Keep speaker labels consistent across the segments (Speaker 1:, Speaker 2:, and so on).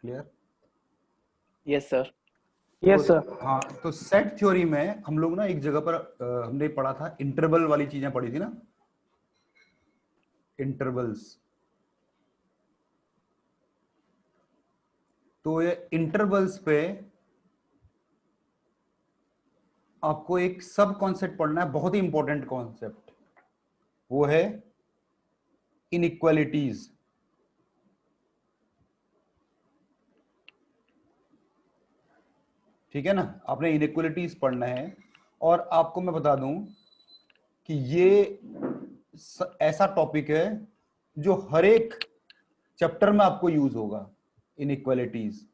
Speaker 1: Clear?
Speaker 2: Yes sir.
Speaker 1: तो
Speaker 3: yes sir.
Speaker 1: हाँ, तो सेट थ्योरी में हम लोग ना एक जगह पर हमने पढ़ा था, इंटरवल वाली चीजें पढ़ी थी ना, इंटरवल्स। तो ये इंटरवल्स पे आपको एक सब कॉन्सेप्ट पढ़ना है, बहुत ही इंपॉर्टेंट कॉन्सेप्ट, वो है इनइक्वालिटीज। ठीक है ना, आपने इनइक्वालिटीज पढ़ना है। और आपको मैं बता दूं कि ये ऐसा टॉपिक है जो हर एक चैप्टर में आपको यूज होगा, इनइक्वालिटीज।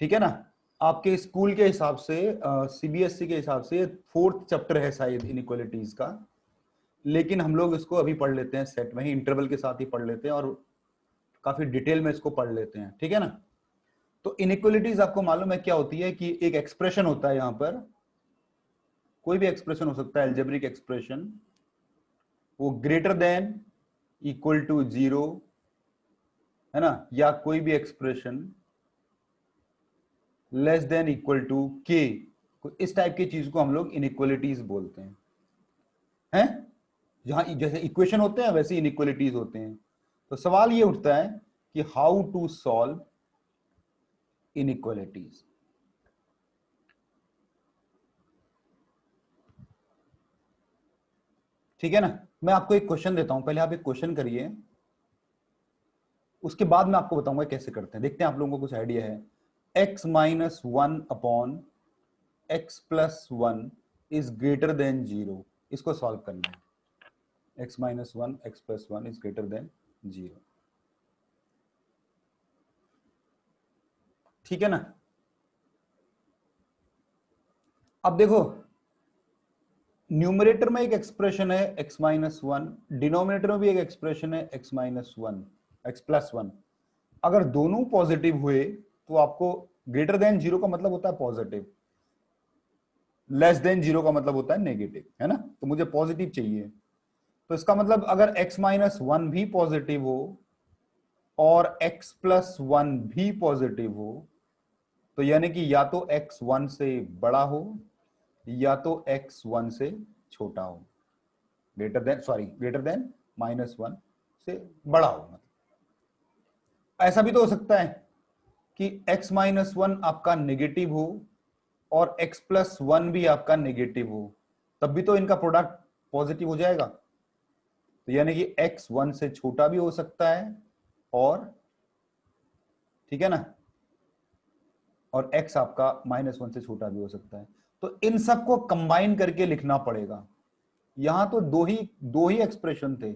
Speaker 1: ठीक है ना, आपके स्कूल के हिसाब से, सीबीएसई के हिसाब से 4th चैप्टर है शायद इनइक्वालिटीज का, लेकिन हम लोग इसको अभी पढ़ लेते हैं सेट में ही, इंटरवल के साथ ही पढ़ लेते हैं और काफी डिटेल में इसको पढ़ लेते हैं। ठीक है ना, तो इनइक्वालिटीज आपको मालूम है क्या होती है कि एक एक्सप्रेशन होता है, यहां पर कोई भी एक्सप्रेशन हो सकता है, अलजेब्रिक एक्सप्रेशन, वो ग्रेटर देन इक्वल टू 0 है ना, या कोई भी expression less than equal to k, इस टाइप की चीज को हम लोग इनइक्वालिटीज बोलते हैं। जहां जैसे इक्वेशन होते हैं वैसे इनइक्वालिटीज होते हैं। तो सवाल ये उठता है कि हाउ टू सॉल्व इनइक्वालिटीज। ठीक है ना, मैं आपको एक क्वेश्चन देता हूं, पहले आप एक क्वेश्चन करिए, उसके बाद मैं आपको बताऊंगा कैसे करते हैं। देखते हैं आप लोगों को कुछ आइडिया है। x minus 1 upon x plus 1 is greater than 0, इसको सॉल्व करना है। x minus 1 x plus 1 is greater than 0। ठीक है ना, अब देखो, न्यूमरेटर में एक एक्सप्रेशन है x माइनस 1, डिनोमिनेटर में भी एक एक्सप्रेशन है x माइनस 1 x प्लस 1। अगर दोनों पॉजिटिव हुए तो आपको ग्रेटर देन 0 का मतलब होता है पॉजिटिव, लेस देन 0 का मतलब होता है नेगेटिव, है ना। तो मुझे पॉजिटिव चाहिए, तो इसका मतलब अगर x माइनस 1 भी पॉजिटिव हो और x प्लस 1 भी पॉजिटिव हो, तो यानी कि या तो x 1 से बड़ा हो या तो x 1 से छोटा हो, ग्रेटर देन माइनस 1 से बड़ा हो। मतलब ऐसा भी तो हो सकता है कि x माइनस 1 आपका नेगेटिव हो और x प्लस 1 भी आपका नेगेटिव हो, तब भी तो इनका प्रोडक्ट पॉजिटिव हो जाएगा। तो यानी कि x 1 से छोटा भी हो सकता है, और ठीक है ना, और x आपका माइनस 1 से छोटा भी हो सकता है। तो इन सबको कंबाइन करके लिखना पड़ेगा। यहां तो दो ही एक्सप्रेशन थे,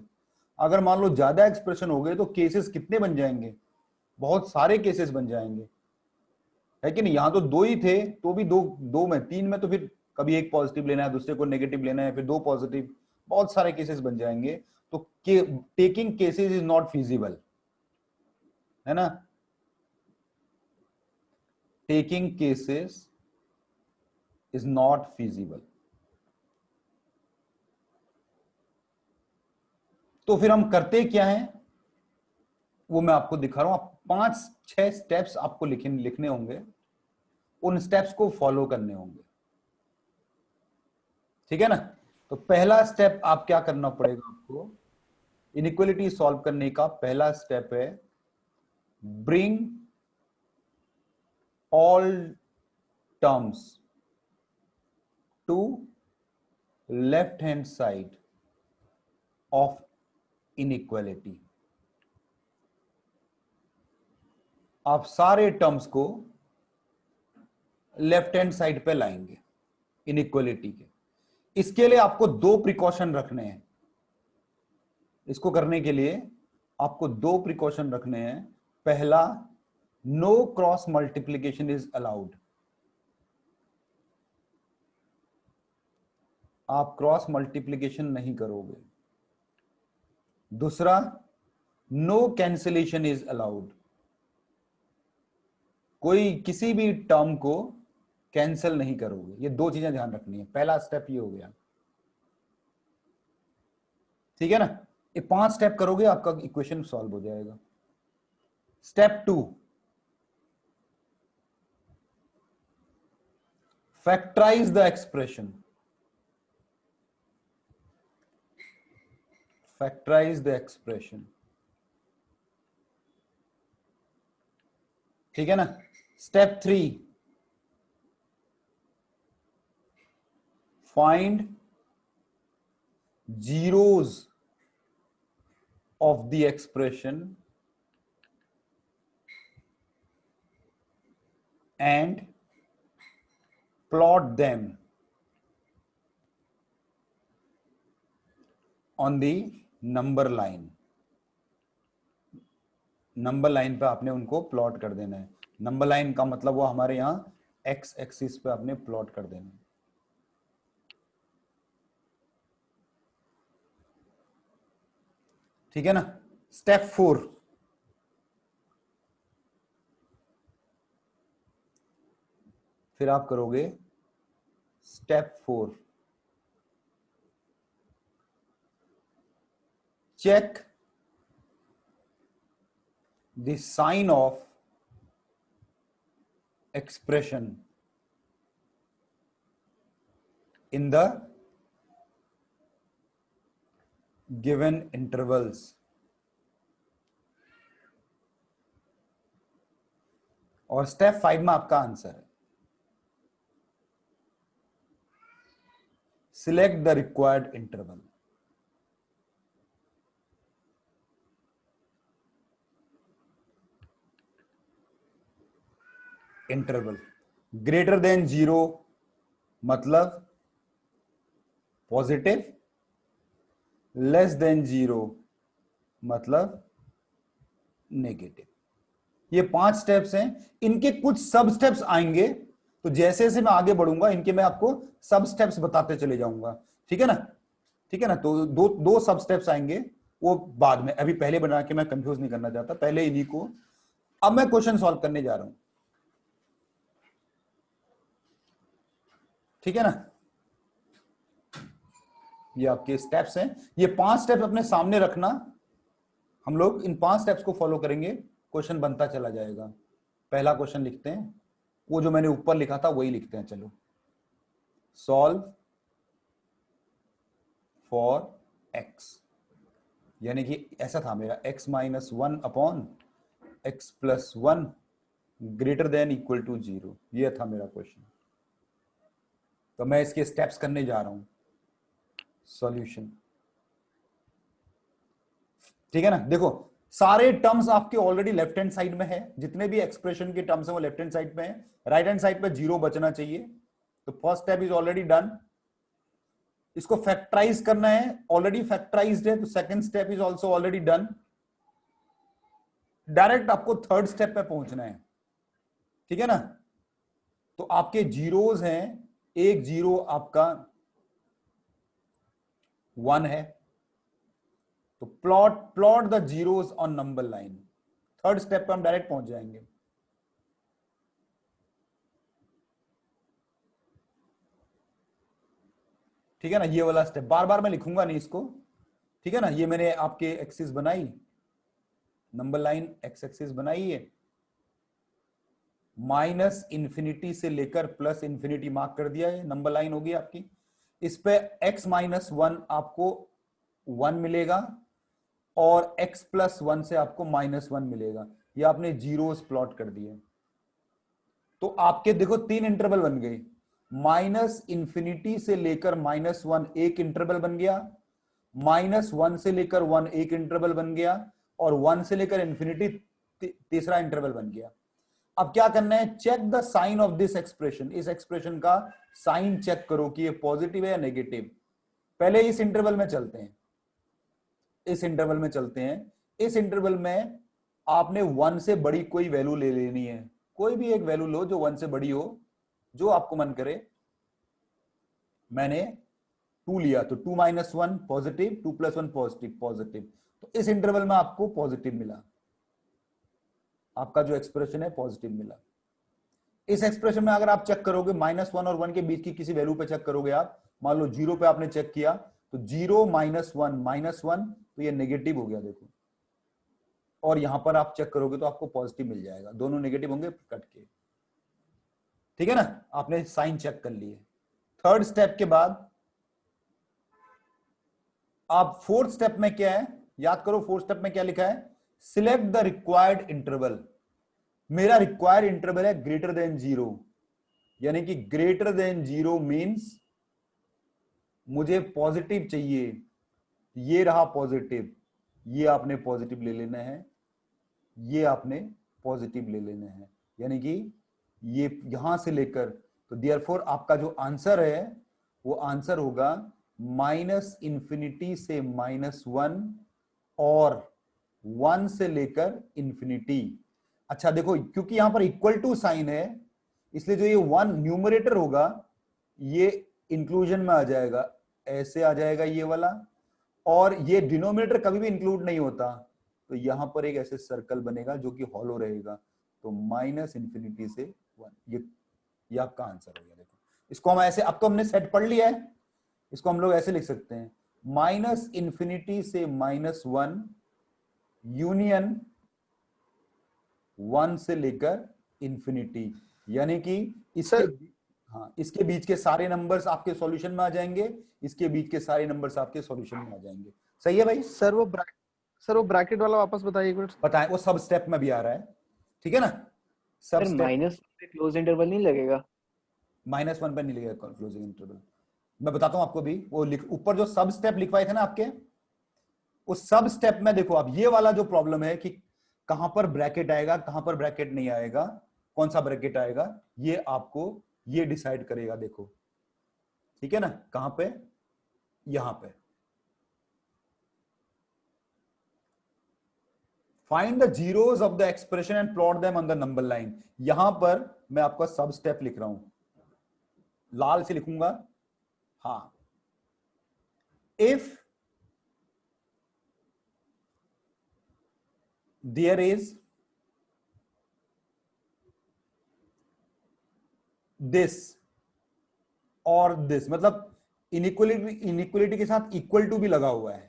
Speaker 1: अगर मान लो ज्यादा एक्सप्रेशन हो गए तो केसेस कितने बन जाएंगे, बहुत सारे केसेस बन जाएंगे, है कि नहीं। यहां तो दो ही थे, तो भी दो दो में, तीन में तो फिर कभी एक पॉजिटिव लेना है, दूसरे को नेगेटिव लेना है, फिर दो पॉजिटिव, बहुत सारे केसेस बन जाएंगे। तो taking cases is not feasible, है ना, taking cases is not feasible. तो फिर हम करते क्या है वो मैं आपको दिखा रहा हूं। आप 5-6 स्टेप्स आपको लिखने होंगे, उन स्टेप्स को फॉलो करने होंगे। ठीक है ना, तो पहला स्टेप आप क्या करना पड़ेगा आपको, इनइक्वालिटी सॉल्व करने का पहला स्टेप है, bring all terms to left hand side of inequality. आप सारे टर्म्स को लेफ्ट हैंड साइड पे लाएंगे इनइक्वालिटी के। इसके लिए आपको दो प्रिकॉशन रखने हैं। इसको करने के लिए आपको दो प्रिकॉशन रखने हैं। पहला, no cross multiplication is allowed. आप क्रॉस मल्टीप्लीकेशन नहीं करोगे। दूसरा, नो कैंसिलेशन इज अलाउड। कोई किसी भी टर्म को कैंसिल नहीं करोगे। ये दो चीजें ध्यान रखनी है। पहला स्टेप ये हो गया, ठीक है ना। ये 5 स्टेप करोगे आपका इक्वेशन सॉल्व हो जाएगा। Step 2, factorise the expression, factorise the expression, ठीक है ना। Step 3, find zeros of the expression and plot them on the number line. Number line पे आपने उनको प्लॉट कर देना है। नंबर लाइन का मतलब वो हमारे यहां एक्स एक्सिस पे आपने प्लॉट कर देना है। ठीक है ना। स्टेप 4, फिर आप करोगे step 4, check the sign of expression in the given intervals. और स्टेप 5 में आपका आंसर है। Select the required interval. Interval greater than 0 मतलब पॉजिटिव, लेस देन 0 मतलब नेगेटिव। ये 5 स्टेप्स हैं। इनके कुछ सब स्टेप्स आएंगे, तो जैसे जैसे मैं आगे बढ़ूंगा इनके मैं आपको सब स्टेप्स बताते चले जाऊंगा। ठीक है ना, ठीक है ना। तो दो सब स्टेप्स आएंगे, वो बाद में, अभी पहले बना के मैं कंफ्यूज नहीं करना चाहता, पहले इन्हीं को। अब मैं क्वेश्चन सॉल्व करने जा रहा हूं, ठीक है ना। ये आपके स्टेप्स हैं, ये 5 स्टेप्स अपने सामने रखना। हम लोग इन 5 स्टेप्स को फॉलो करेंगे, क्वेश्चन बनता चला जाएगा। पहला क्वेश्चन लिखते हैं, वो जो मैंने ऊपर लिखा था वही लिखते हैं। चलो, सॉल्व फॉर एक्स, यानी कि ऐसा था मेरा x minus 1 upon x plus 1 greater than equal to 0। ये था मेरा क्वेश्चन। तो मैं इसके स्टेप्स करने जा रहा हूं। सॉल्यूशन, ठीक है ना। देखो, सारे टर्म्स आपके ऑलरेडी लेफ्ट हैंड साइड में है, जितने भी एक्सप्रेशन के टर्म्स हैं वो लेफ्ट हैंड साइड पे हैं, राइट हैंड साइड पे 0 बचना चाहिए। तो first step is already done. इसको फैक्टराइज करना है, ऑलरेडी फैक्टराइज्ड है, तो second step is also already done. Direct आपको थर्ड स्टेप पे पहुंचना है, ठीक है ना। तो आपके जीरोस हैं, एक जीरो आपका 1 है, तो plot the zeros on number line. Third step पे हम डायरेक्ट पहुंच जाएंगे। ठीक है ना। ये वाला स्टेप बार बार मैं लिखूंगा नहीं इसको, ठीक है ना। ये मैंने आपके एक्सिस बनाई, नंबर लाइन एक्स एक्सिस बनाई है, माइनस इंफिनिटी से लेकर प्लस इंफिनिटी मार्क कर दिया है, नंबर लाइन होगी आपकी। इस पे x माइनस 1 आपको 1 मिलेगा, और x प्लस 1 से आपको माइनस 1 मिलेगा। ये आपने जीरोस प्लॉट कर दिए। तो आपके देखो 3 इंटरवल बन गए। माइनस इंफिनिटी से लेकर माइनस 1 एक इंटरवल बन गया, माइनस 1 से लेकर 1 एक इंटरवल बन गया, और 1 से लेकर इंफिनिटी तीसरा इंटरवल बन गया। अब क्या करना है, check the sign of this expression. इस एक्सप्रेशन का साइन चेक करो कि ये पॉजिटिव है या नेगेटिव। पहले इस इंटरवल में चलते हैं, इस इंटरवल में चलते हैं। इस इंटरवल में आपने 1 से बड़ी कोई वैल्यू ले लेनी है। कोई भी एक वैल्यू लो जो 1 से बड़ी हो, जो आपको मन करे। मैंने 2 लिया, तो 2 minus 1 positive, 2 plus 1 positive, positive. तो इस इंटरवल में आपको पॉजिटिव मिला, आपका जो एक्सप्रेशन है पॉजिटिव मिला। इस एक्सप्रेशन में अगर आप चेक करोगे, माइनस 1 और 1 के बीच की किसी वैल्यू पे चेक करोगे आप, मान लो 0 पे आपने चेक किया, तो 0 माइनस 1 माइनस 1, तो ये नेगेटिव हो गया देखो। और यहां पर आप चेक करोगे तो आपको पॉजिटिव मिल जाएगा, दोनों नेगेटिव होंगे कट के। ठीक है ना, आपने साइन चेक कर लिए। थर्ड स्टेप के बाद आप फोर्थ स्टेप में क्या है, याद करो फोर्थ स्टेप में क्या लिखा है, सिलेक्ट द रिक्वायर्ड इंटरवल। मेरा रिक्वायर्ड इंटरवल है ग्रेटर देन 0, यानी कि ग्रेटर देन 0 मींस मुझे पॉजिटिव चाहिए, ये रहा पॉजिटिव, ये आपने पॉजिटिव ले लेना है, ये आपने पॉजिटिव ले लेना है, यानी कि ये यहां से लेकर, तो देयरफॉर आपका जो आंसर है वो आंसर होगा -∞ से -1 और 1 से लेकर इंफिनिटी। अच्छा देखो, क्योंकि यहां पर इक्वल टू साइन है, इसलिए जो ये 1 न्यूमरेटर होगा ये इंक्लूजन में आ जाएगा, ऐसे आ जाएगा ये वाला, और ये डिनोमिनेटर कभी भी इंक्लूड नहीं होता, तो यहां पर एक ऐसे सर्कल बनेगा जो कि हॉलो रहेगा, तो -∞ से 1, ये आपका आंसर हो गया। देखो इसको हम ऐसे, अब तो हमने सेट पढ़ लिया है, इसको हम लोग ऐसे लिख सकते हैं, -∞ से -1 यूनियन 1 से लेकर इंफिनिटी, यानी कि इसके,
Speaker 3: सर
Speaker 1: हाँ इसके बीच के सारे नंबर्स आपके सॉल्यूशन में आ जाएंगे, इसके बीच के सारे नंबर्स आपके सॉल्यूशन में आ जाएंगे। सही है भाई?
Speaker 3: सर वो ब्रैकेट वाला वापस बताइए एक मिनट।
Speaker 1: बताएं, वो सब स्टेप में भी आ रहा है, ठीक है ना, सब
Speaker 2: सर
Speaker 1: स्टेप।
Speaker 2: माइनस पे क्लोज इंटरवल नहीं लगेगा?
Speaker 1: -1 पर नहीं लगेगा क्लोजिंग इंटरवल, मैं बताता हूं आपको भी, वो ऊपर जो सब स्टेप लिखवाए थे ना आपके, उस सब स्टेप में देखो, अब ये वाला जो प्रॉब्लम है कि कहां पर ब्रैकेट आएगा, कहां पर ब्रैकेट नहीं आएगा, कौन सा ब्रैकेट आएगा, ये आपको ये डिसाइड करेगा। देखो ठीक है ना, कहां पे, यहां पे find the zeros of the expression and plot them on the number line. यहां पर मैं आपका सब स्टेप लिख रहा हूं, लाल से लिखूंगा, हाँ, इफ देयर इज दिस और दिस, मतलब इनइक्वलिटी के साथ इक्वल टू भी लगा हुआ है,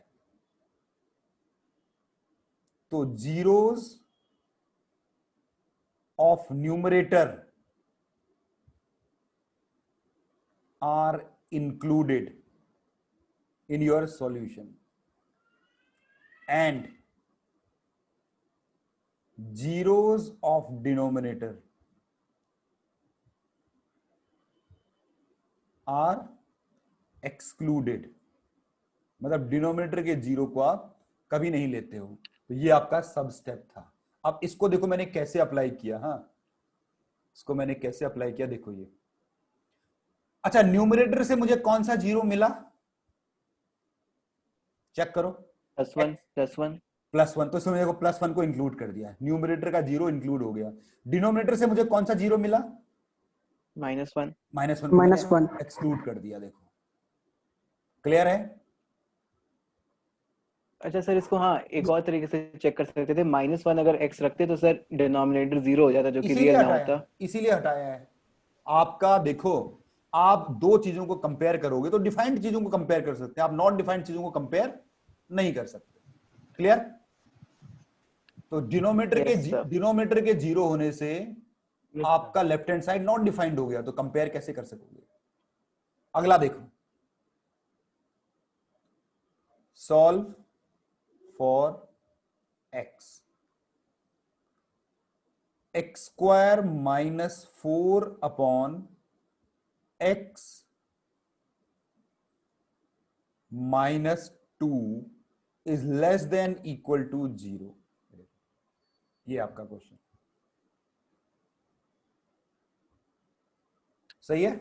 Speaker 1: तो zeros of numerator are included in your solution and zeros of denominator are excluded, मतलब डिनोमिनेटर के जीरो को आप कभी नहीं लेते हो। तो ये आपका सब स्टेप था। अब इसको देखो मैंने कैसे अप्लाई किया, हाँ इसको मैंने कैसे अप्लाई किया, देखो ये, अच्छा न्यूमरेटर से मुझे कौन सा जीरो मिला, चेक करो,
Speaker 2: +1 +1
Speaker 1: +1, तो इसमें देखो +1 को इंक्लूड कर दिया, न्यूमरेटर का जीरो इंक्लूड हो गया। डिनोमिनेटर से मुझे कौन सा जीरो मिला,
Speaker 2: -1।
Speaker 1: -1 को एक्सक्लूड कर दिया। देखो क्लियर है?
Speaker 2: अच्छा सर, इसको हाँ एक और तरीके से चेक कर सकते थे, -1 अगर x रखते तो सर डिनोमिनेटर 0 हो जाता, जो कि रियल ना होता।
Speaker 1: इसीलिए हटाया है आपका। देखो आप दो चीजों को कंपेयर करोगे तो डिफाइंड चीजों को कंपेयर कर सकते हैं, आप नॉट डिफाइंड चीजों को कंपेयर नहीं कर सकते। क्लियर? तो
Speaker 2: यस सर।
Speaker 1: डिनोमिनेटर के जीरो होने से आपका left hand side not defined हो गया, तो कंपेयर कैसे कर सकोगे? अगला देखो, solve for x, x² -4 upon x -2 is less than equal to 0। ये आपका क्वेश्चन सही है,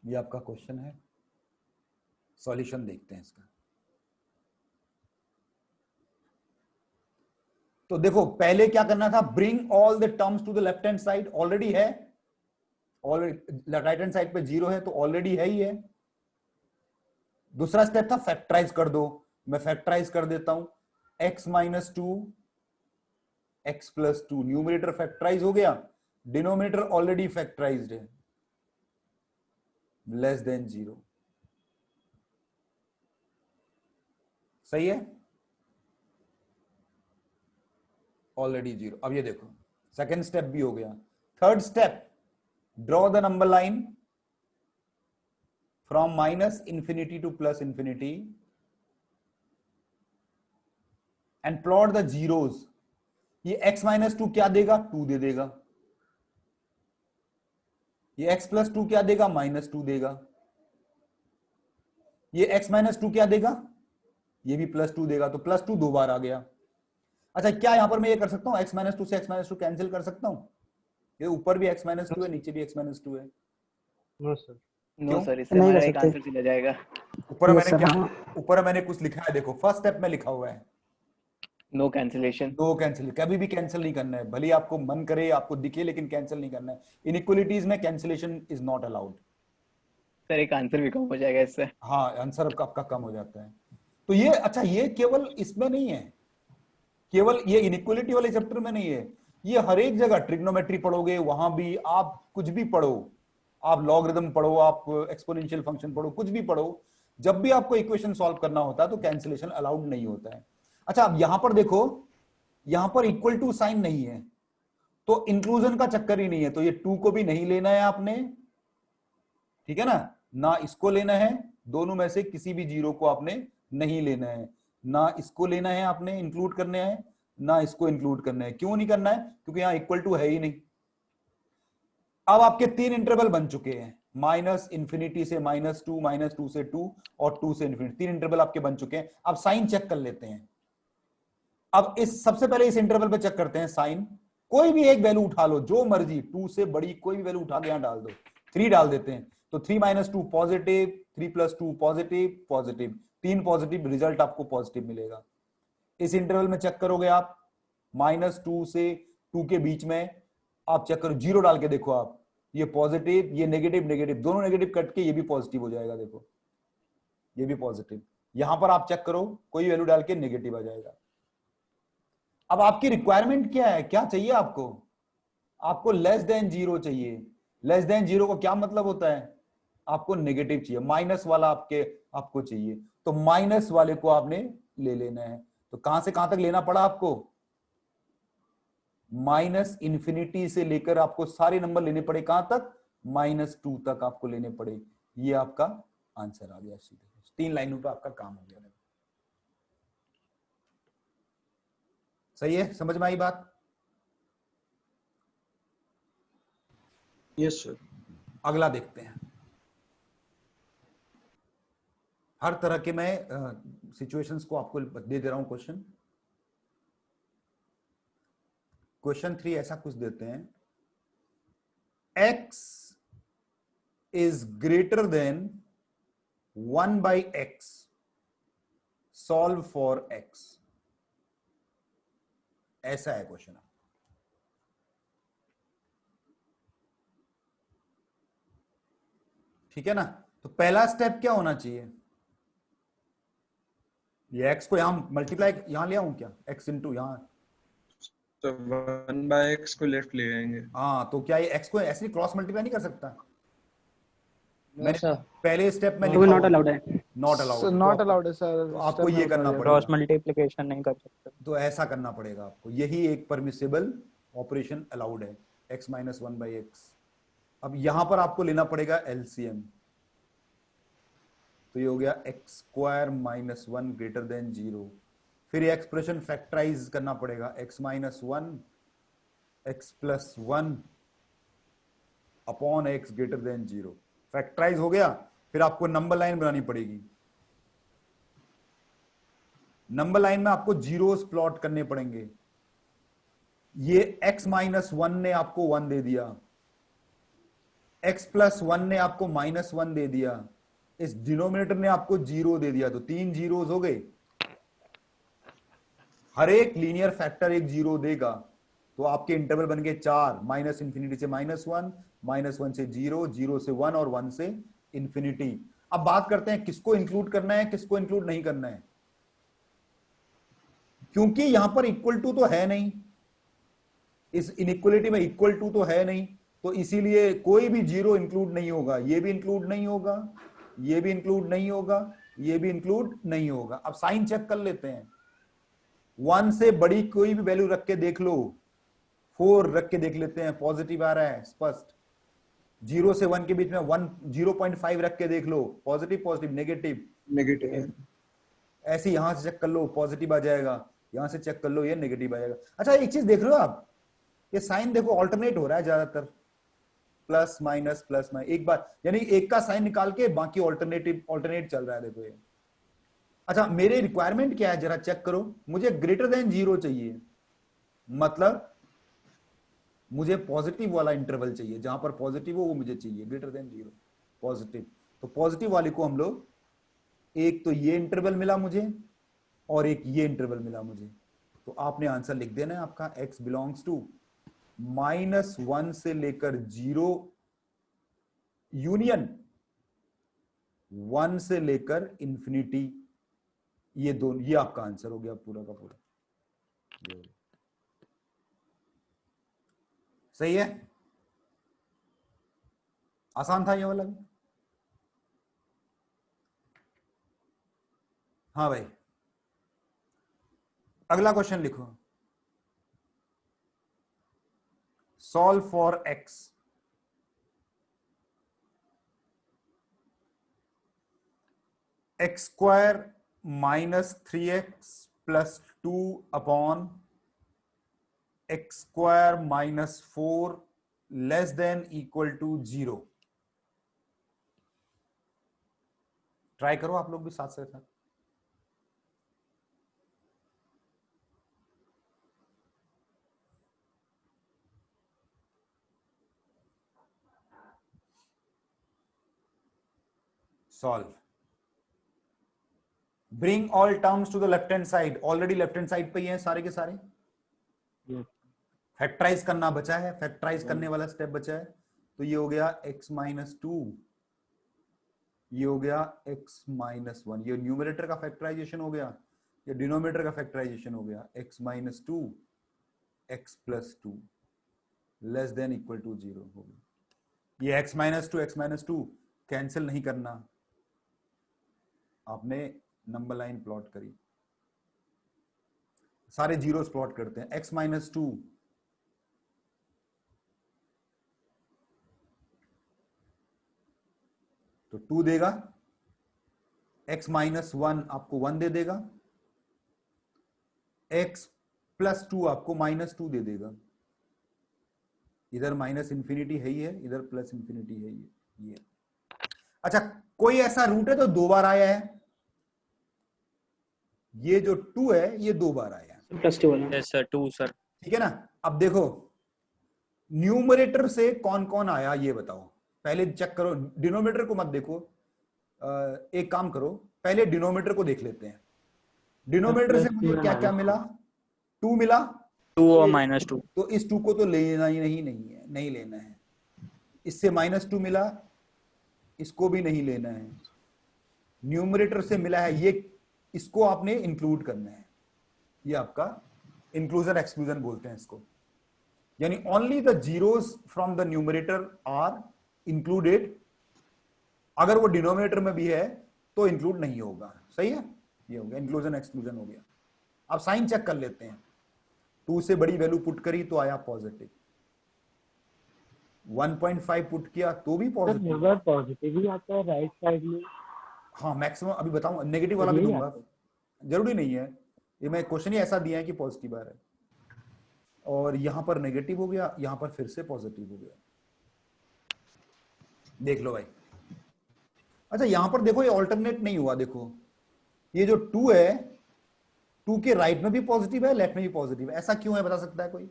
Speaker 1: ये आपका क्वेश्चन है। सॉल्यूशन देखते हैं इसका। तो देखो पहले क्या करना था, bring all the terms to the left hand side, already है, ऑलरेडी राइट हैंड साइड पे जीरो है तो ऑलरेडी है ही है। दूसरा स्टेप था फैक्टराइज कर दो, मैं फैक्टराइज कर देता हूं, x -2 x +2, न्यूमरेटर फैक्टराइज हो गया, डिनोमिनेटर ऑलरेडी फैक्टराइज्ड है, लेस देन 0। सही है, ऑलरेडी 0। अब ये देखो सेकेंड स्टेप भी हो गया, third step, draw the number line from minus infinity to plus infinity and plot the zeros. ये x माइनस 2 क्या देगा? 2 दे देगा। ये x प्लस 2 क्या देगा? -2 देगा। ये x माइनस 2 क्या देगा? ये भी +2 देगा। तो +2 दो बार आ गया। अच्छा, क्या यहां पर मैं ये कर सकता हूं, x माइनस 2 से x माइनस 2 कैंसिल कर सकता हूं? ये ऊपर भी x माइनस 2 है, नीचे भी x माइनस 2 है।
Speaker 3: नो सर,
Speaker 2: नो सर, इससे
Speaker 4: नहीं
Speaker 2: हमारा
Speaker 4: कर
Speaker 2: एक
Speaker 4: सकते।
Speaker 2: आंसर चला जाएगा।
Speaker 1: ऊपर
Speaker 4: Yes,
Speaker 1: मैंने
Speaker 4: sir,
Speaker 1: क्या,
Speaker 4: हाँ।
Speaker 1: ऊपर मैंने कुछ लिखा है, देखो फर्स्ट स्टेप में लिखा हुआ है
Speaker 2: नो कैंसिलेशन।
Speaker 1: दो कैंसिल, कभी भी कैंसिल नहीं करना है, भले आपको मन करे, आपको दिखे, लेकिन कैंसिल नहीं करना है। इनइक्वालिटीज में cancellation is not allowed.
Speaker 2: Sir एक आंसर भी कम हो जाएगा इससे।
Speaker 1: हाँ, आंसर आपका कम हो जाता है। तो ये, अच्छा, ये केवल इसमें नहीं है, केवल ये इनइक्वालिटी वाले चैप्टर में नहीं है, ये हर एक जगह ट्रिग्नोमेट्री पढ़ोगे, वहां भी आप कुछ भी पढ़ो, आप लॉगरिथम पढ़ो, आप एक्सपोनेंशियल फंक्शन पढ़ो, कुछ भी पढ़ो, जब भी आपको इक्वेशन सॉल्व करना होता है तो कैंसिलेशन अलाउड नहीं होता है। अच्छा, अब यहां पर देखो, यहां पर इक्वल टू साइन नहीं है, तो इंक्लूजन का चक्कर ही नहीं है, तो ये 2 को भी नहीं लेना है आपने, ठीक है ना इसको लेना है, दोनों में से किसी भी जीरो को आपने नहीं लेना है, ना इसको लेना है आपने इंक्लूड करने हैं, ना इसको इंक्लूड करना है। क्यों नहीं करना है? क्योंकि यहां इक्वल टू है ही नहीं। अब आपके 3 इंटरवल बन चुके हैं, माइनस इंफिनिटी से -2, -2 से 2 और 2 से इंफिनिटी, 3 इंटरवल आपके बन चुके हैं। अब साइन चेक कर लेते हैं। अब इस सबसे पहले इस इंटरवल पे चेक करते हैं साइन। कोई भी एक वैल्यू उठा लो, जो मर्जी, 2 से बड़ी कोई भी वैल्यू उठा के यहां डाल दो। 3 डाल देते हैं, तो 3 - 2 positive, 3 + 2 positive, positive, 3 positive, result आपको पॉजिटिव मिलेगा। इस इंटरवल में चेक करोगे आप, -2 से 2 के बीच में आप चेक करो, 0 डाल के देखो आप, ये पॉजिटिव, ये नेगेटिव, नेगेटिव, दोनों नेगेटिव कट के ये भी पॉजिटिव हो जाएगा। देखो ये भी पॉजिटिव। यहां पर आप चेक करो, कोई वैल्यू डाल के नेगेटिव आ जाएगा। अब आपकी रिक्वायरमेंट क्या है, क्या चाहिए आपको? आपको लेस देन 0 चाहिए। लेस देन 0 को क्या मतलब होता है? आपको नेगेटिव चाहिए, माइनस वाला आपको चाहिए, तो माइनस वाले को आपने ले लेना है। तो कहां से कहां तक लेना पड़ा आपको? माइनस इंफिनिटी से लेकर आपको सारे नंबर लेने पड़े, कहां तक? -2 तक आपको लेने पड़े। ये आपका आंसर आ गया सीधे, 3 लाइनों पे आपका काम हो गया। सही है, समझ में आई बात?
Speaker 5: Yes sir.
Speaker 1: अगला देखते हैं। हर तरह के मैं सिचुएशंस को आपको दे दे रहा हूं क्वेश्चन। क्वेश्चन 3 ऐसा कुछ देते हैं, x is greater than 1/x, solve for x। ऐसा है क्वेश्चन। ठीक है ना? तो पहला स्टेप क्या होना चाहिए? ये x को यहां मल्टीप्लाई, यहां ले आऊं क्या? x इंटू यहां,
Speaker 5: तो 1/x को लेफ्ट ले आएंगे।
Speaker 1: हाँ, तो क्या ये x को ऐसे क्रॉस मल्टीप्लाई नहीं कर सकता?
Speaker 4: No,
Speaker 1: मैंने
Speaker 4: sir.
Speaker 1: पहले स्टेप में
Speaker 4: वो
Speaker 1: लिखा
Speaker 4: भी
Speaker 1: हुआ
Speaker 4: नॉट अलाउड है।
Speaker 1: नॉट अलाउड,
Speaker 3: नॉट अलाउड है सर,
Speaker 1: तो आपको ये करना पड़ेगा,
Speaker 4: क्रॉस मल्टीप्लिकेशन नहीं कर सकते।
Speaker 1: तो ऐसा करना पड़ेगा आपको। यही एक परमिसिबल ऑपरेशन अलाउड है, x - 1/x। अब यहां पर आपको लेना पड़ेगा एलसीएम, तो ये हो गया x² - 1 ग्रेटर देन 0। फिर ये एक्सप्रेशन फैक्टराइज करना पड़ेगा, x - 1 x + 1 upon x greater than 0। Factorise हो गया। फिर आपको नंबर लाइन बनानी पड़ेगी। नंबर लाइन में आपको जीरोस प्लॉट करने पड़ेंगे। ये x - 1 ने आपको 1 दे दिया, x + 1 ने आपको -1 दे दिया, इस डिनोमिनेटर ने आपको 0 दे दिया, तो 3 जीरोस हो गए। हर एक लीनियर फैक्टर एक 0 देगा, तो आपके इंटरवल बन गए 4, माइनस इंफिनिटी से -1, -1 से 0, 0 से 1 और 1 से इंफिनिटी। अब बात करते हैं किसको इंक्लूड करना है, किसको इंक्लूड नहीं करना है। क्योंकि यहां पर इक्वल टू तो है नहीं, इस इनइक्वलिटी में इक्वल टू तो है नहीं, तो इसीलिए कोई भी 0 इंक्लूड नहीं होगा। ये भी इंक्लूड नहीं होगा, ये भी इंक्लूड नहीं होगा, ये भी इंक्लूड नहीं होगा। अब साइन चेक कर लेते हैं। 1 से बड़ी कोई भी वैल्यू रख के देख लो, 4 रख के देख लेते हैं, पॉजिटिव आ रहा है स्पष्ट। 0 से 1 के बीच में 0.5 रख के देख लो, पॉजिटिव पॉजिटिव नेगेटिव,
Speaker 5: नेगेटिव।
Speaker 1: ऐसे यहां से चेक कर लो पॉजिटिव आ जाएगा, यहां से चेक कर लो ये नेगेटिव आ जाएगा। अच्छा एक चीज देख रहे हो आप, ये साइन देखो ऑल्टरनेट हो रहा है ज्यादातर, प्लस माइनस एक बार, यानी एक का साइन निकाल के बाकी ऑल्टरनेट चल रहा है, देखो ये। अच्छा मेरे रिक्वायरमेंट क्या है जरा चेक करो, मुझे ग्रेटर देन 0 चाहिए, मतलब मुझे पॉजिटिव वाला इंटरवल चाहिए, जहां पर पॉजिटिव हो वो मुझे चाहिए, ग्रेटर देन 0 पॉजिटिव। तो पॉजिटिव वाले को हम लोग, एक तो ये इंटरवल मिला मुझे और एक ये इंटरवल मिला मुझे, तो आपने आंसर लिख देना है आपका x बिलोंग्स टू -1 से लेकर 0 यूनियन 1 से लेकर इंफिनिटी, ये दोनों, ये आपका आंसर हो गया पूरा का पूरा। सही है, आसान था ये वाला भी। हाँ भाई, अगला क्वेश्चन लिखो, solve for x x² -3x + 2 upon x² -4 < 0। Try करो आप लोग भी साथ साथ। Solve, bring all terms to the left hand side, already left hand side पे ही हैं सारे के सारे। फैक्टराइज करना बचा है, फैक्टराइज करने वाला स्टेप बचा है, तो ये हो गया x -2, ये हो गया x -1, ये न्यूमरेटर का फैक्टराइजेशन हो गया, ये डिनोमिनेटर का फैक्टराइजेशन हो गया, x -2 x + 2 < 0 हो गया। ये x -2 कैंसिल नहीं करना, आपने नंबर लाइन प्लॉट करी, सारे जीरोस प्लॉट करते हैं। x -2 तो 2 देगा, x -1 आपको 1 दे देगा, x + 2 आपको -2 दे देगा, इधर -∞ है ही है, इधर +∞ है ही है। अच्छा कोई ऐसा रूट है तो 2 बार आया है, ये जो 2 है ये 2 बार आया है,
Speaker 2: +2 वाला।
Speaker 4: Yes sir 2 sir.
Speaker 1: ठीक है ना। अब देखो न्यूमरेटर से कौन कौन आया ये बताओ, पहले चेक करो, डिनोमिनेटर को मत देखो। एक काम करो, पहले डिनोमिनेटर को देख लेते हैं। डिनोमिनेटर से मुझे क्या क्या मिला, 2 मिला,
Speaker 4: 2 और -2।
Speaker 1: तो इस 2 को तो लेना ही नहीं लेना है। इससे -2 मिला, इसको भी नहीं लेना है। न्यूमरेटर से मिला है ये, इसको आपने इंक्लूड करना है, ये आपका इंक्लूजन एक्सक्लूजन बोलते हैं इसको, यानी only the zeros from the numerator are included, अगर वो डिनोमिनेटर में भी है तो इंक्लूड नहीं होगा। सही है, ये हो गया इंक्लूजन एक्सक्लूजन हो गया। अब साइन चेक कर लेते हैं, 2 से बड़ी वैल्यू पुट करी तो आया पॉजिटिव, 1.5 पुट किया तो भी पॉजिटिव,
Speaker 3: पॉजिटिव ही आता है राइट साइड में।
Speaker 1: हाँ मैक्सिमम अभी बताऊं, नेगेटिव वाला भी दूंगा, जरूरी नहीं है, ये मैं क्वेश्चन ही ऐसा दिया है कि पॉजिटिव आ रहा है, और यहां पर नेगेटिव हो गया, यहां पर फिर से पॉजिटिव हो गया, देख लो भाई। अच्छा यहां पर देखो ये ऑल्टरनेट नहीं हुआ, देखो ये जो 2 है, 2 के राइट में भी पॉजिटिव है, लेफ्ट में भी पॉजिटिव है, ऐसा क्यों है बता सकता है कोई?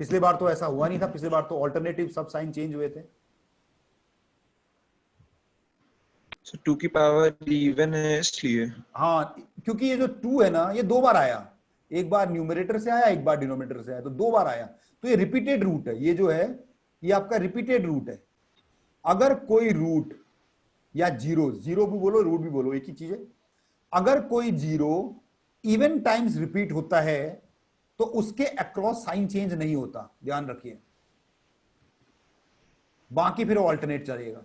Speaker 1: पिछली बार तो ऐसा हुआ नहीं था, पिछली बार तो ऑल्टरनेटिव सब साइन चेंज हुए थे।
Speaker 5: So 2 की पावर इवन है इसलिए।
Speaker 1: हाँ क्योंकि ये जो 2 है ना, ये 2 बार आया, एक बार न्यूमरेटर से आया, एक बार डिनोमिनेटर से आया, तो 2 बार आया, तो ये रिपीटेड रूट है, ये जो है ये आपका रिपीटेड रूट है। अगर कोई रूट या जीरो भी बोलो रूट भी बोलो एक ही चीज है, अगर कोई जीरो इवन टाइम्स रिपीट होता है तो उसके अक्रॉस साइन चेंज नहीं होता, ध्यान रखिए, बाकी फिर ऑल्टरनेट चलेगा।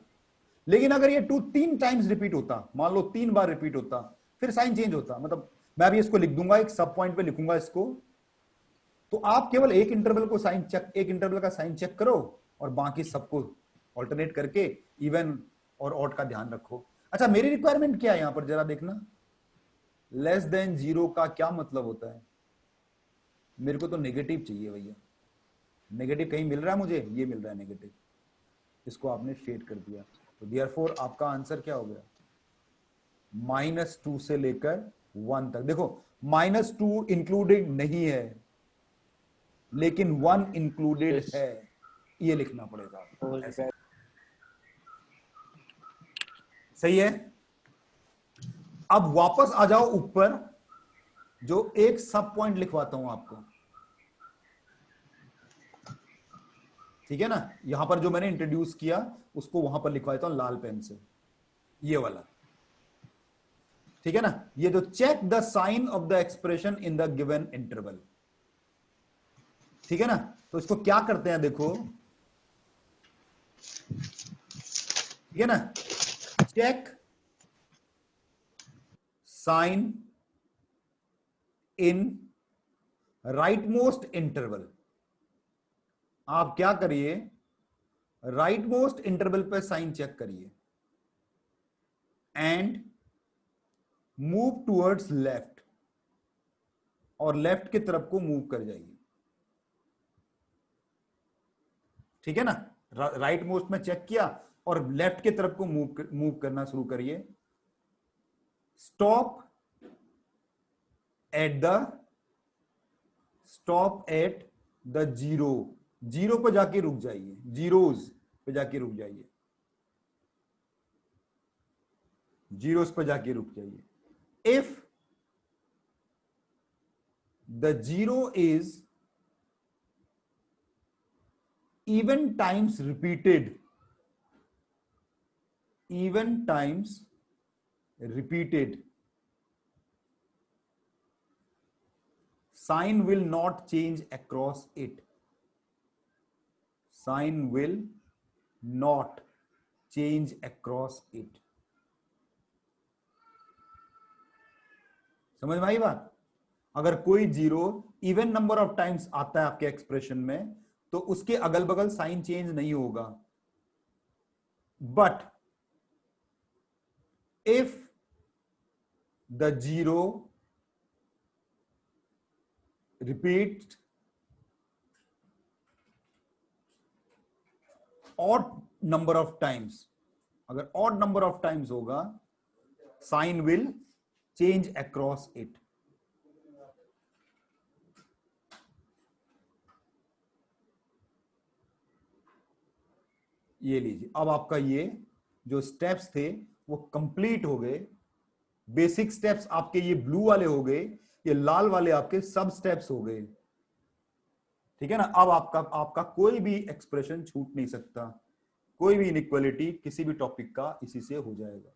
Speaker 1: लेकिन अगर ये 2 3 टाइम्स रिपीट होता, मान लो 3 बार रिपीट होता, फिर साइन चेंज होता। मतलब मैं भी इसको लिख दूंगा, एक सब पॉइंट पे लिखूंगा इसको, तो आप केवल एक इंटरवल को साइन चेक, एक इंटरवल का साइन चेक करो और बाकी सबको ऑल्टरनेट करके इवन और ऑड का ध्यान रखो। अच्छा, मेरी रिक्वायरमेंट क्या है यहां पर जरा देखना, लेस देन 0 का क्या मतलब होता है? मेरे को तो नेगेटिव चाहिए भैया। नेगेटिव कहीं मिल रहा है मुझे? ये मिल रहा है नेगेटिव, इसको आपने शेड कर दिया। तो देयरफॉर आपका आंसर क्या हो गया? -2 से लेकर 1 तक। देखो -2 इंक्लूडेड नहीं है लेकिन 1 इंक्लूडेड
Speaker 2: Yes.
Speaker 1: है, ये लिखना पड़ेगा आपको ऐसे। सही है। अब वापस आ जाओ ऊपर, जो एक सब पॉइंट लिखवाता हूं आपको, ठीक है ना? यहां पर जो मैंने इंट्रोड्यूस किया उसको वहां पर लिखवा देता हूं लाल पेन से, ये वाला, ठीक है ना? ये जो check the sign of the expression in the given interval, ठीक है ना? तो इसको क्या करते हैं देखो, ठीक है ना? Check sign in right most interval. आप क्या करिए, राइट मोस्ट इंटरवल पे साइन चेक करिए एंड मूव टुवर्ड्स लेफ्ट, और लेफ्ट की तरफ को मूव कर जाइए, ठीक है ना? राइट मोस्ट में चेक किया और लेफ्ट की तरफ को मूव करना शुरू करिए। Stop at the zero, zero पे जाके रुक जाइए, जीरोज पे जाके रुक जाइए, जीरोस पे जाके रुक जाइए। If the zero is even times repeated, sign will not change across it, sign will not change across it। समझ में आई बात? अगर कोई zero even number of times आता है आपके एक्सप्रेशन में तो उसके अगल बगल साइन चेंज नहीं होगा, but if the zero repeat odd number of times, अगर ऑड नंबर ऑफ टाइम्स होगा, sign will change across it. ये लीजिए, अब आपका ये जो स्टेप्स थे वो कंप्लीट हो गए। बेसिक स्टेप्स आपके ये ब्लू वाले हो गए, ये लाल वाले आपके सब स्टेप्स हो गए, ठीक है ना? अब आपका कोई भी एक्सप्रेशन छूट नहीं सकता, कोई भी इनइक्वालिटी किसी भी टॉपिक का इसी से हो जाएगा।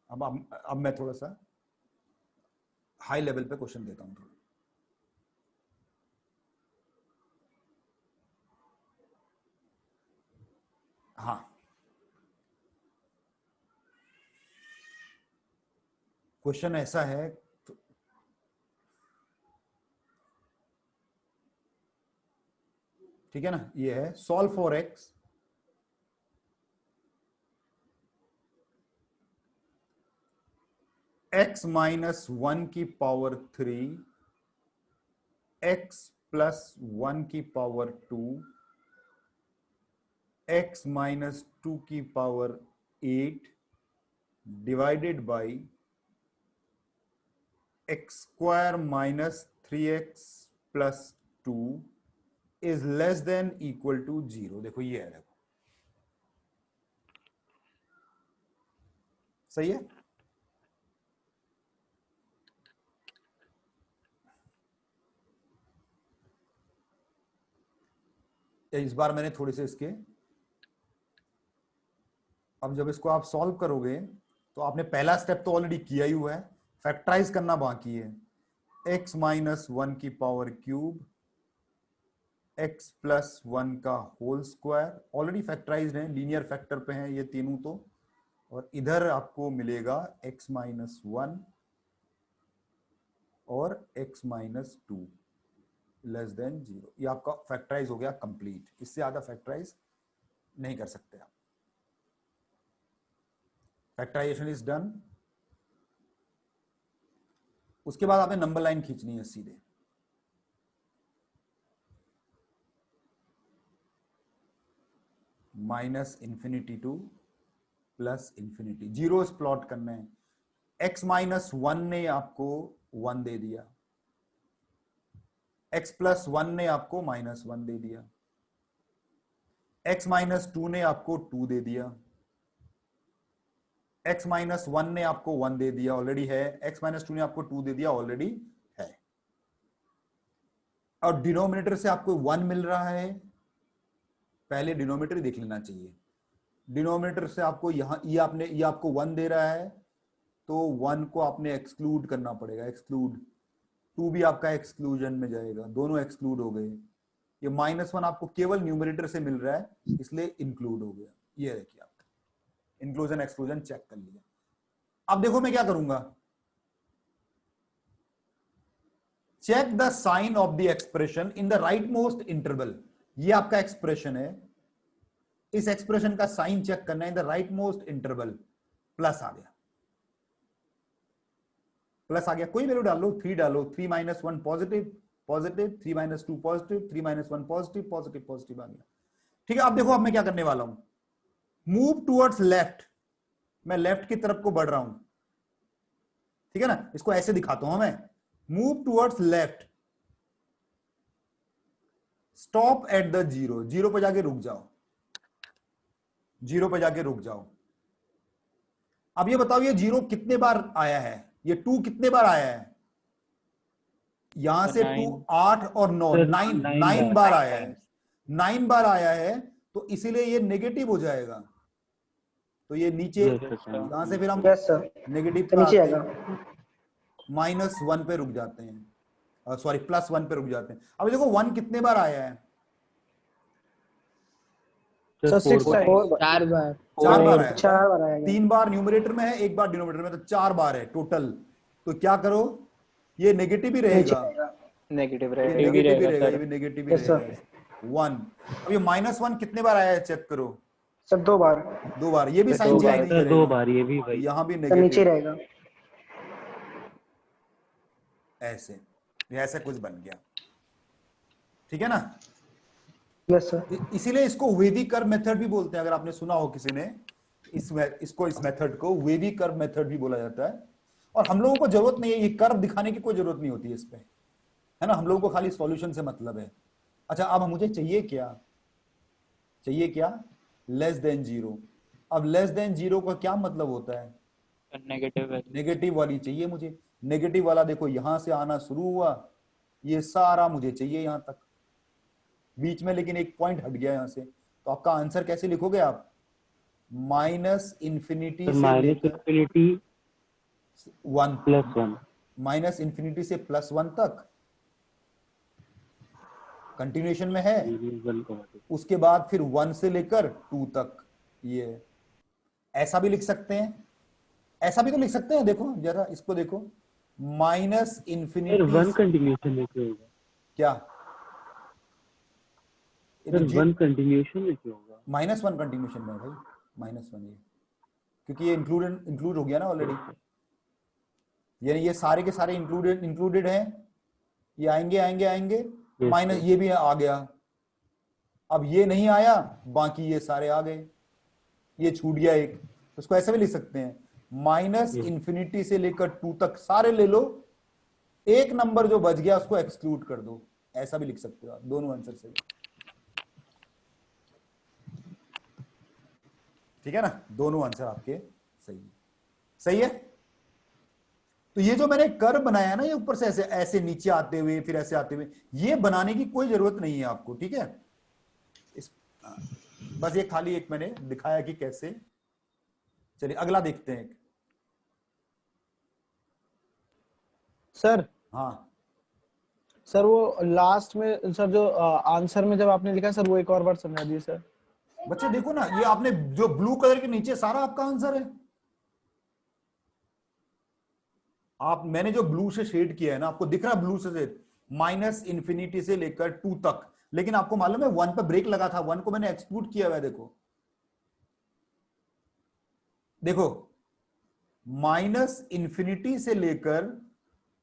Speaker 1: अब मैं थोड़ा सा हाई लेवल पे क्वेश्चन देता हूं थोड़ा। हाँ, क्वेश्चन ऐसा है, ठीक है ना? ये है सॉल्व फॉर एक्स x -1 की पावर 3, x +1 की पावर 2, x -2 की power 8 divided by x² -3x + 2 is less than equal to 0। देखो ये है, देखो सही है। इस बार मैंने थोड़े से इसके, अब जब इसको आप सॉल्व करोगे तो आपने पहला स्टेप तो ऑलरेडी किया ही हुआ है, फैक्टराइज करना बाकी है। x -1 की पावर क्यूब, x +1 का होल स्क्वायर, ऑलरेडी फैक्टराइज्ड है, लीनियर फैक्टर पे हैं ये तीनों तो, और इधर आपको मिलेगा x -1 और x -2, लेस देन 0। ये आपका फैक्टराइज हो गया कंप्लीट। इससे ज्यादा फैक्टराइज नहीं कर सकते आप। Factorisation is done. उसके बाद आपने नंबर लाइन खींचनी है सीधे। Minus infinity to plus infinity, zeros plot करने हैं। x माइनस 1 ने आपको 1 दे दिया, x प्लस 1 ने आपको माइनस 1 दे दिया, x माइनस 2 ने आपको 2 दे दिया, x माइनस 1 ने आपको 1 दे दिया, ऑलरेडी है। x माइनस 2 ने आपको 2 दे दिया, ऑलरेडी है। और डिनोमिनेटर से आपको 1 मिल रहा है। पहले डिनोमिनेटर देख लेना चाहिए। डिनोमिनेटर से आपको यहां ये आपको 1 दे रहा है, तो 1 को आपने एक्सक्लूड करना पड़ेगा। एक्सक्लूड 2 भी आपका एक्सक्लूजन में जाएगा, दोनों एक्सक्लूड हो गए। ये -1 आपको केवल न्यूमरेटर से मिल रहा है, इसलिए इंक्लूड हो गया। ये देखिए आप इंक्लूजन एक्सक्लूजन चेक कर लिया। अब देखो मैं क्या करूंगा, check the sign of the expression in the right most interval. ये आपका एक्सप्रेशन है, इस एक्सप्रेशन का साइन चेक करना है in the right most interval. Plus आ गया, प्लस आ गया, कोई वैल्यू डालो, 3 डालो, 3 minus 1 positive positive, 3 minus 2 positive, 3 minus 1 positive positive positive आ गया। ठीक है, अब देखो अब मैं क्या करने वाला हूं, मूव टुवर्ड्स लेफ्ट। मैं लेफ्ट की तरफ को बढ़ रहा हूं, ठीक है ना। इसको ऐसे दिखाता हूं मैं, move towards left, stop at the 0, 0 पे जाके रुक जाओ, 0 पे जाके रुक जाओ। अब ये बताओ ये 0 कितने बार आया है, ये 2 कितने बार आया है। यहां से 2 8 और 9 9 बार आया है, 9 बार आया है, तो इसीलिए ये नेगेटिव हो जाएगा। तो ये नीचे यहां से फिर हम नेगेटिव पे नीचे आएगा, -1 पे रुक जाते हैं, सॉरी +1 पे रुक जाते हैं। अब देखो 1 कितने बार आया है,
Speaker 3: 4 बार
Speaker 1: 4 बार आया, 3 बार न्यूमरेटर में है, 1 बार डिनोमिनेटर में, तो 4 बार है टोटल। तो क्या करो, ये नेगेटिव ही रहेगा,
Speaker 2: नेगेटिव
Speaker 1: ये नेगेटिव ही रहेगा, ये भी नेगेटिव ही रहेगा। 1, अब ये -1 कितने बार आया है चेक करो
Speaker 3: सर, 2 बार,
Speaker 1: 2 बार। ये भी साइन चेंज नहीं करेगा,
Speaker 3: 2 बार, ये भी भाई
Speaker 1: यहाँ भी
Speaker 3: नीचे
Speaker 1: नेगेटिव
Speaker 3: रहेगा।
Speaker 1: ऐसे, ऐसे कुछ बन गया, ठीक है ना।
Speaker 3: Yes sir.
Speaker 1: इसीलिए इसको वेवी कर्व मेथड भी बोलते हैं, अगर आपने सुना हो किसी ने, इस मेथड को वेवी कर्व मेथड भी बोला जाता है। और हम लोगों को जरूरत नहीं है, ये कर्व दिखाने की कोई जरूरत नहीं होती है इस पे, है ना। हम लोगों को खाली सॉल्यूशन से मतलब है। अच्छा, अब मुझे चाहिए क्या, चाहिए क्या, लेस देन 0। अब लेस देन 0 का क्या मतलब होता है, नेगेटिव वाली चाहिए मुझे। नेगेटिव वाला देखो यहां से आना शुरू हुआ, ये सारा मुझे चाहिए यहां तक, बीच में लेकिन एक पॉइंट हट गया यहां से। तो आपका आंसर कैसे लिखोगे आप, माइनस इंफिनिटी से -1 +1, माइनस इंफिनिटी से +1 तक कंटिन्यूएशन में है। उसके बाद फिर 1 से लेकर 2 तक। ये ऐसा भी लिख सकते हैं, ऐसा भी तो लिख सकते हैं। देखो जरा इसको देखो, माइनस इंफिनिटी
Speaker 3: 1 कंटिन्यूएशन में क्यों होगा,
Speaker 1: क्या,
Speaker 3: 1 कंटिन्यूएशन में क्यों होगा,
Speaker 1: -1 कंटिन्यूएशन में भाई, -1 ये, क्योंकि ये इंक्लूड हो गया ना ऑलरेडी, यानी ये सारे के सारे इंक्लूडेड हैं। ये आएंगे आएंगे आएंगे, माइनस ये भी आ गया। अब ये नहीं आया, बाकी ये सारे आ गए, ये छूट गया एक। उसको ऐसे भी लिख सकते हैं, माइनस इंफिनिटी से लेकर 2 तक सारे ले लो, एक नंबर जो बच गया उसको एक्सक्लूड कर दो। ऐसा भी लिख सकते हो आप, दोनों आंसर से, ठीक है ना। दोनों आंसर आपके सही है, सही है। तो ये जो मैंने कर्व बनाया ना, ये ऊपर से ऐसे ऐसे नीचे आते हुए फिर ऐसे आते हुए, ये बनाने की कोई जरूरत नहीं है आपको, ठीक है। बस ये खाली एक मैंने दिखाया कि कैसे। चलिए अगला देखते हैं।
Speaker 3: सर।
Speaker 1: हाँ
Speaker 3: सर, वो लास्ट में सर जो आंसर में जब आपने लिखा सर, वो एक और बार समझा दिए सर।
Speaker 1: बच्चे देखो ना, ये आपने जो ब्लू कलर के नीचे सारा आपका आंसर है। मैंने जो ब्लू से शेड किया है ना, आपको दिख रहा है ब्लू से, माइनस इंफिनिटी से लेकर 2 तक, लेकिन आपको मालूम है 1 पे ब्रेक लगा था, 1 को मैंने एक्सक्लूड किया हुआ है। देखो देखो, माइनस इंफिनिटी से लेकर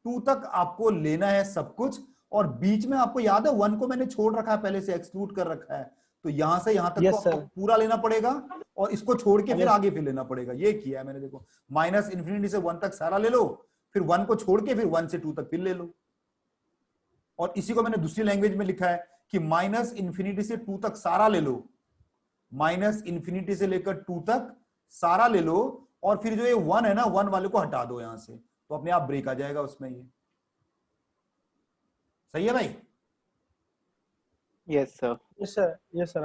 Speaker 1: 2 तक आपको लेना है सब कुछ, और बीच में आपको याद है 1 को मैंने छोड़ रखा है, पहले से एक्सक्लूड कर रखा है, तो यहां से यहां तक
Speaker 3: Yes,
Speaker 1: तो आपको
Speaker 3: sir.
Speaker 1: पूरा लेना पड़ेगा और इसको छोड़ के फिर
Speaker 3: Yes.
Speaker 1: आगे फिर लेना पड़ेगा। ये किया है मैंने। देखो माइनस इंफिनिटी से 1 तक सारा ले लो, फिर 1 को छोड़ के फिर 1 से 2 तक फिर ले लो, और इसी को मैंने दूसरी लैंग्वेज में लिखा है कि माइनस इंफिनिटी से 2 तक सारा ले लो, माइनस इंफिनिटी से लेकर 2 तक सारा ले लो, और फिर जो ये 1 है ना, 1 वाले को हटा दो यहां से, तो अपने आप ब्रेक आ जाएगा उसमें। ये सही है भाई?
Speaker 2: Yes sir.
Speaker 3: Yes sir, yes sir.